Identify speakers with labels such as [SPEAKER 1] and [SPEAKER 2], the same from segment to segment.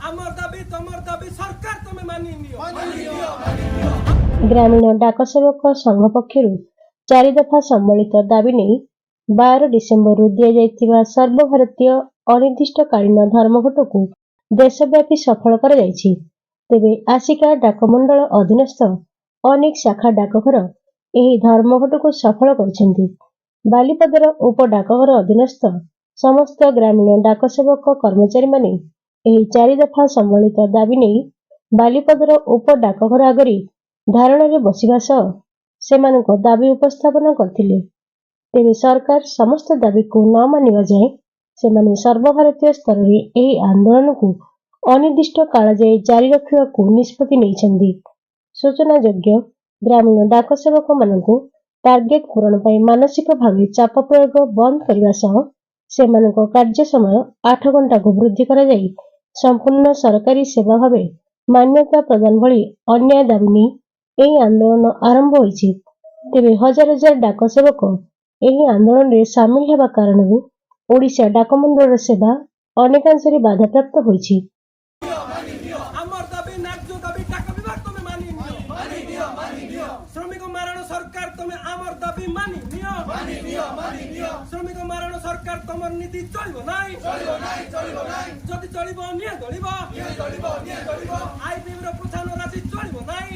[SPEAKER 1] आमर दाबी तमर दाबी सरकार तमे मानि नियो।
[SPEAKER 2] ग्रामीण डाक सेवक संघ पक्षर 4 दफा सम्मिलित दाबी नहीं 12 डिसेम्बर दिया सर्वभारतीय अनिर्दिष्टकालीन धर्मघट को देशव्यापी सफल कर तेबे आसिका डाकमंडल अधीनस्थ अनेक शाखा डाकघर यही धर्मघट को सफल कर बालीपदर उप डाकघर अधीनस्थ समस्त ग्रामीण डाक सेवक कर्मचारी माने 4 दफा सम्मिलित दाबी नहीं बालीपदर उप डाकघर आगरी धारणा बसिबा सह सेमानक दाबी उपस्थापन करथिले। तेबे सरकार समस्त दाबी को न मानिबा जाए सेमाने सर्वभारतीय स्तर रे एही आंदोलन को अनिर्दिष्ट काल जाए जारी रखिबा को निष्पत्ति नैछन्ती। सूचनायोग्य ग्रामीण डाक सेवक मानकु टार्गेट पूरण पाई मानसिक भावे चाप प्रयोग बंद करने सह सेमानक कार्य समय 8 घंटा को वृद्धि करा जाई संपूर्ण सरकारी सेवा भावे मान्यता प्रदान भली अन्याय दाबी नहीं यही आंदोलन आरंभ होइछि। तेबे हजार हजार डाक सेवक यही आंदोलन रे सामिल हेबा कारण ओडिशा डाकमंडल सेवा अनेकांश बाधाप्राप्त होइछि।
[SPEAKER 1] आमर दाबी न्याय्य दाबी टाका विभाग तमे मानि नियो। श्रमिक मारण सरकार तमे आमर दाबी मानि नियो। श्रमिक मारण सरकार तमर नीति चलिबो नाही। जदि चलिबो निये चलिबो। आईपीएम रो प्रोत्साहन राशि चलिबो नाही।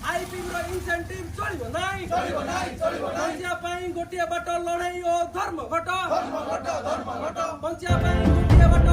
[SPEAKER 1] आईपीएम रो इंसेंटिव चलिबो नाही। बंचिया पाई गोटिया बाट लड़ाई ओ धर्मघट। बंचिया पाई गोटिया बाट